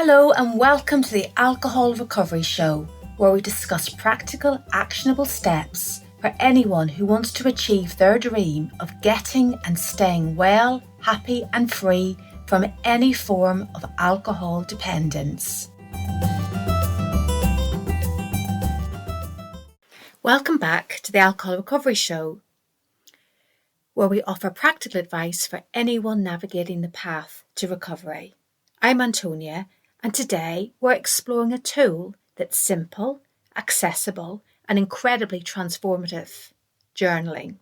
Hello and welcome to the Alcohol Recovery Show, where we discuss practical, actionable steps for anyone who wants to achieve their dream of getting and staying well, happy and free from any form of alcohol dependence. Welcome back to the Alcohol Recovery Show, where we offer practical advice for anyone navigating the path to recovery. I'm Antonia, and today we're exploring a tool that's simple, accessible, and incredibly transformative: journaling.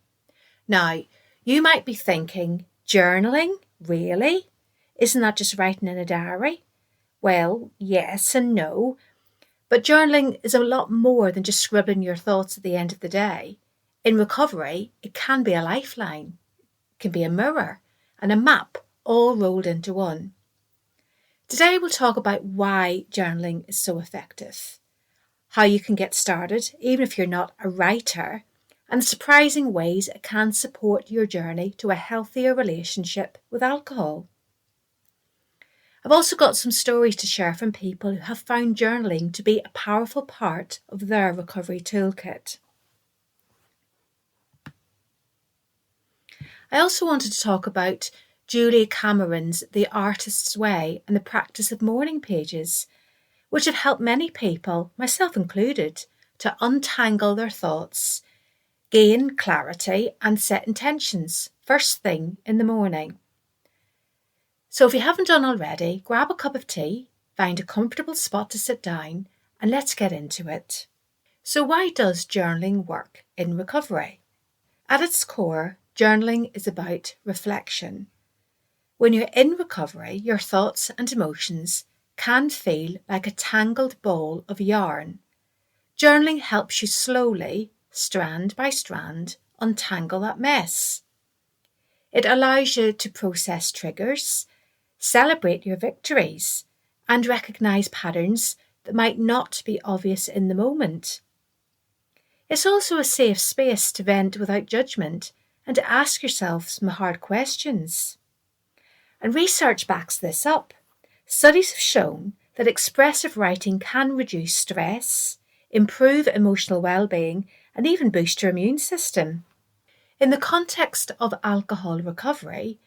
Now, you might be thinking, journaling? Really? Isn't that just writing in a diary? Well, yes and no, but journaling is a lot more than just scribbling your thoughts at the end of the day. In recovery, it can be a lifeline, it can be a mirror, and a map all rolled into one. Today we'll talk about why journaling is so effective, how you can get started even if you're not a writer, and the surprising ways it can support your journey to a healthier relationship with alcohol. I've also got some stories to share from people who have found journaling to be a powerful part of their recovery toolkit. I also wanted to talk about Julia Cameron's The Artist's Way and the practice of morning pages, which have helped many people, myself included, to untangle their thoughts, gain clarity and set intentions first thing in the morning. So if you haven't done already, grab a cup of tea, find a comfortable spot to sit down, and let's get into it. So why does journaling work in recovery? At its core, journaling is about reflection. When you're in recovery, your thoughts and emotions can feel like a tangled ball of yarn. Journaling helps you slowly, strand by strand, untangle that mess. It allows you to process triggers, celebrate your victories, and recognise patterns that might not be obvious in the moment. It's also a safe space to vent without judgment and to ask yourself some hard questions. And research backs this up. Studies have shown that expressive writing can reduce stress, improve emotional well-being, and even boost your immune system. In the context of alcohol recovery,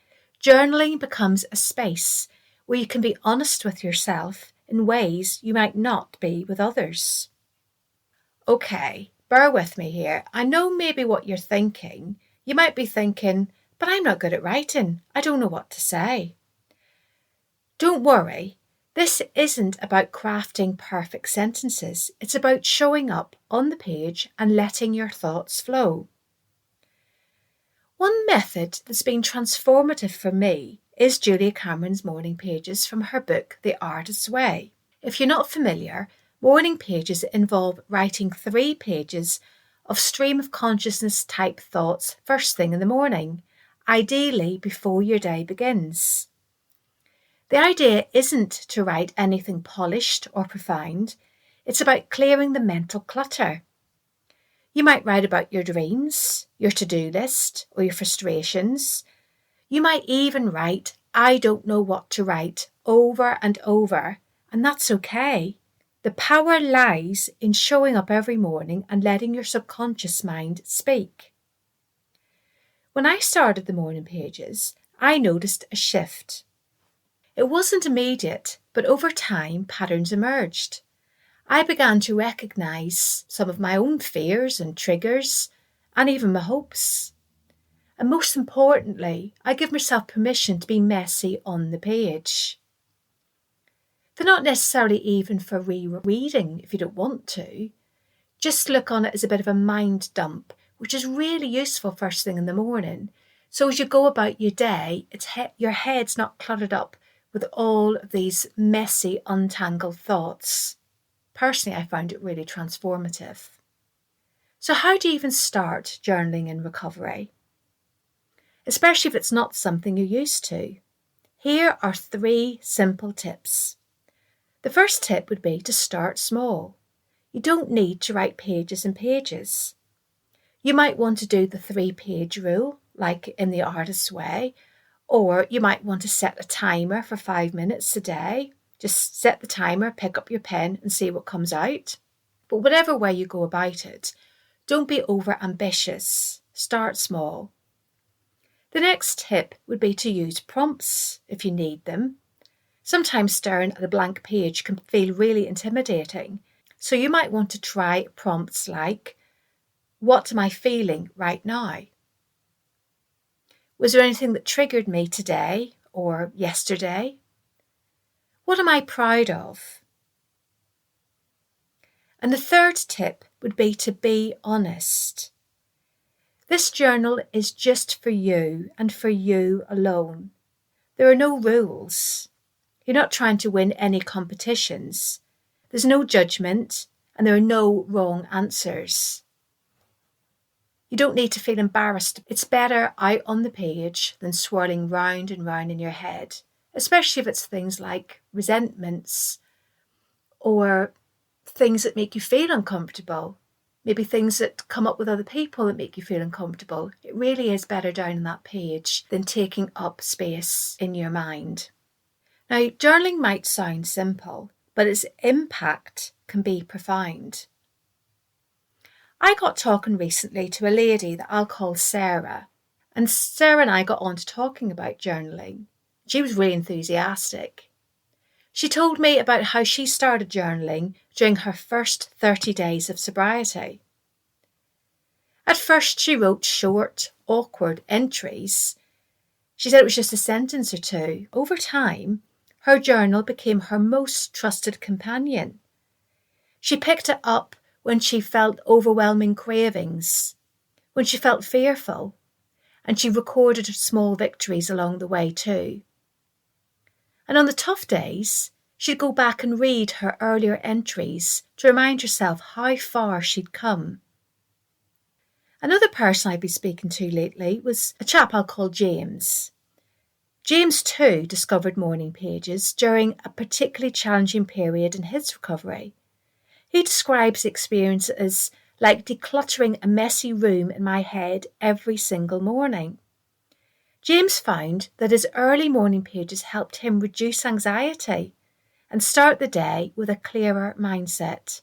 journaling becomes a space where you can be honest with yourself in ways you might not be with others. Okay, bear with me here. I know maybe what you're thinking. You might be thinking, but I'm not good at writing. I don't know what to say. Don't worry. This isn't about crafting perfect sentences. It's about showing up on the page and letting your thoughts flow. One method that's been transformative for me is Julia Cameron's morning pages from her book, The Artist's Way. If you're not familiar, morning pages involve writing 3 pages of stream of consciousness type thoughts first thing in the morning, ideally before your day begins. The idea isn't to write anything polished or profound. It's about clearing the mental clutter. You might write about your dreams, your to-do list, or your frustrations. You might even write, "I don't know what to write," over and over, and that's okay. The power lies in showing up every morning and letting your subconscious mind speak. When I started the morning pages, I noticed a shift. It wasn't immediate, but over time, patterns emerged. I began to recognise some of my own fears and triggers, and even my hopes. And most importantly, I give myself permission to be messy on the page. They're not necessarily even for rereading if you don't want to. Just look on it as a bit of a mind dump, which is really useful first thing in the morning. So as you go about your day, your head's not cluttered up with all of these messy, untangled thoughts. Personally, I found it really transformative. So how do you even start journaling in recovery? Especially if it's not something you're used to. Here are 3 simple tips. The first tip would be to start small. You don't need to write pages and pages. You might want to do the 3-page rule, like in The Artist's Way, or you might want to set a timer for 5 minutes a day, Just set the timer, pick up your pen and see what comes out. But whatever way you go about it, don't be over ambitious. Start small. The next tip would be to use prompts if you need them. Sometimes staring at a blank page can feel really intimidating. So you might want to try prompts like, what am I feeling right now? Was there anything that triggered me today or yesterday? What am I proud of? And the third tip would be to be honest. This journal is just for you and for you alone. There are no rules. You're not trying to win any competitions. There's no judgment and there are no wrong answers. You don't need to feel embarrassed. It's better out on the page than swirling round and round in your head, especially if it's things like resentments or things that make you feel uncomfortable, maybe things that come up with other people that make you feel uncomfortable. It really is better down on that page than taking up space in your mind. Now, journaling might sound simple, but its impact can be profound. I got talking recently to a lady that I'll call Sarah, and Sarah and I got on to talking about journaling. She was really enthusiastic. She told me about how she started journaling during her first 30 days of sobriety. At first, she wrote short, awkward entries. She said it was just a sentence or two. Over time, her journal became her most trusted companion. She picked it up when she felt overwhelming cravings, when she felt fearful, and she recorded small victories along the way too. And on the tough days, she'd go back and read her earlier entries to remind herself how far she'd come. Another person I've been speaking to lately was a chap I'll call James. James too discovered morning pages during a particularly challenging period in his recovery. He describes the experience as like decluttering a messy room in my head every single morning. James found that his early morning pages helped him reduce anxiety and start the day with a clearer mindset.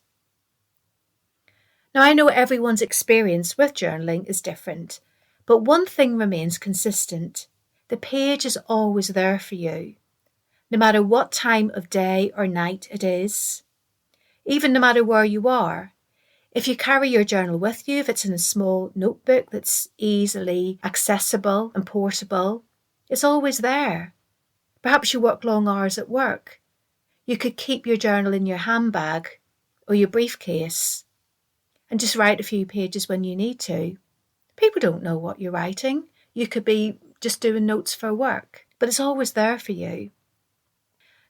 Now, I know everyone's experience with journaling is different, but one thing remains consistent. The page is always there for you, no matter what time of day or night it is. Even no matter where you are, if you carry your journal with you, if it's in a small notebook that's easily accessible and portable, it's always there. Perhaps you work long hours at work. You could keep your journal in your handbag or your briefcase and just write a few pages when you need to. People don't know what you're writing. You could be just doing notes for work, but it's always there for you.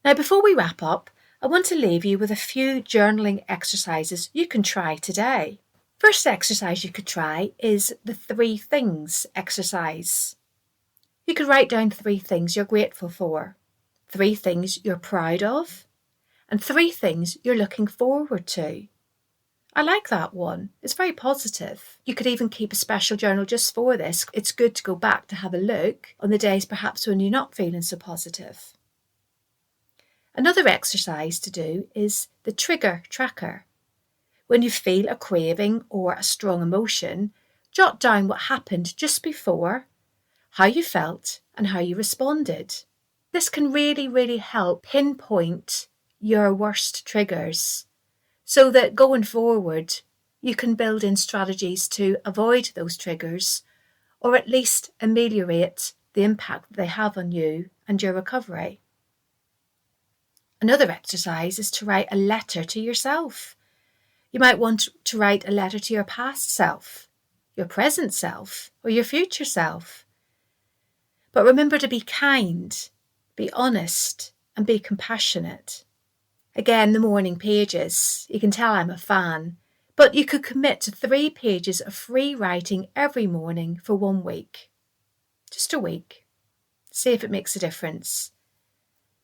Now, before we wrap up, I want to leave you with a few journaling exercises you can try today. First exercise you could try is the 3 things exercise. You could write down 3 things you're grateful for, 3 things you're proud of, and 3 things you're looking forward to. I like that one. It's very positive. You could even keep a special journal just for this. It's good to go back to have a look on the days perhaps when you're not feeling so positive. Another exercise to do is the trigger tracker. When you feel a craving or a strong emotion, jot down what happened just before, how you felt and how you responded. This can really help pinpoint your worst triggers so that going forward you can build in strategies to avoid those triggers or at least ameliorate the impact they have on you and your recovery. Another exercise is to write a letter to yourself. You might want to write a letter to your past self, your present self, or your future self. But remember to be kind, be honest, and be compassionate. Again, the morning pages. You can tell I'm a fan, but you could commit to 3 pages of free writing every morning for 1 week. Just a week. See if it makes a difference.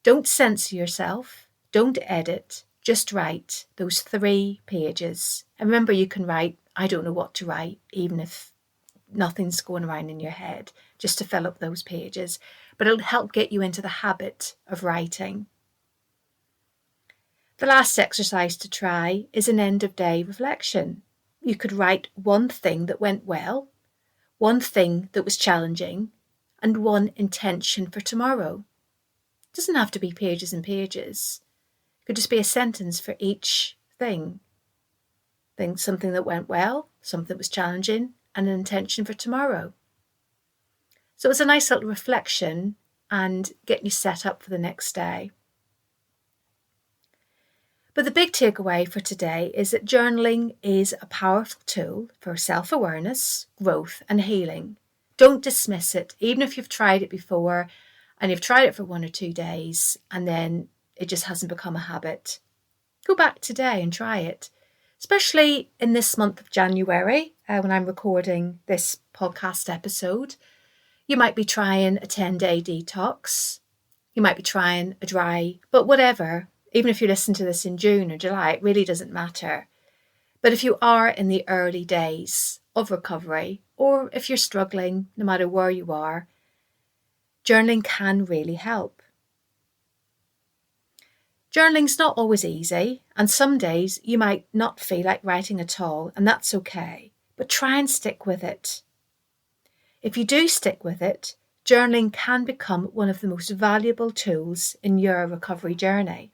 Don't censor yourself. Don't edit. Just write those 3 pages. And remember, you can write, I don't know what to write, even if nothing's going around in your head, just to fill up those pages. But it'll help get you into the habit of writing. The last exercise to try is an end-of-day reflection. You could write one thing that went well, one thing that was challenging, and one intention for tomorrow. It doesn't have to be pages and pages. It could just be a sentence for each thing. Think something that went well, something that was challenging, and an intention for tomorrow. So it's a nice little reflection and getting you set up for the next day. But the big takeaway for today is that journaling is a powerful tool for self-awareness, growth, and healing. Don't dismiss it, even if you've tried it before and you've tried it for 1 or 2 days and then it just hasn't become a habit. Go back today and try it, especially in this month of January when I'm recording this podcast episode. You might be trying a 10-day detox. You might be trying a dry, but whatever. Even if you listen to this in June or July, it really doesn't matter. But if you are in the early days of recovery, or if you're struggling, no matter where you are, journaling can really help. Journaling's not always easy, and some days you might not feel like writing at all, and that's okay. But try and stick with it. If you do stick with it, journaling can become one of the most valuable tools in your recovery journey.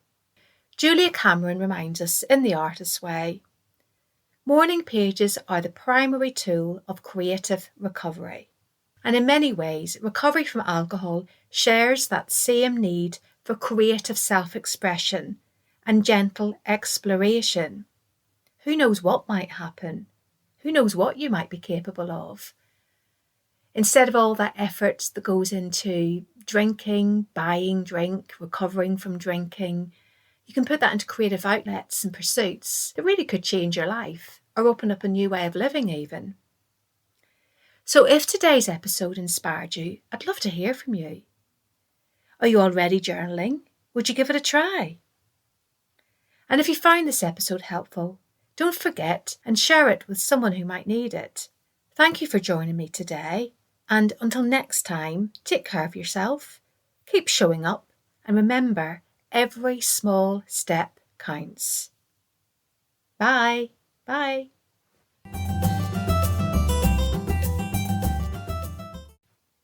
Julia Cameron reminds us in The Artist's Way, morning pages are the primary tool of creative recovery. And in many ways, recovery from alcohol shares that same need for creative self-expression and gentle exploration. Who knows what might happen? Who knows what you might be capable of? Instead of all that effort that goes into drinking, buying drink, recovering from drinking, you can put that into creative outlets and pursuits that really could change your life or open up a new way of living even. So if today's episode inspired you, I'd love to hear from you. Are you already journaling? Would you give it a try? And if you found this episode helpful, don't forget and share it with someone who might need it. Thank you for joining me today. And until next time, take care of yourself, keep showing up, and remember, every small step counts. Bye. Bye.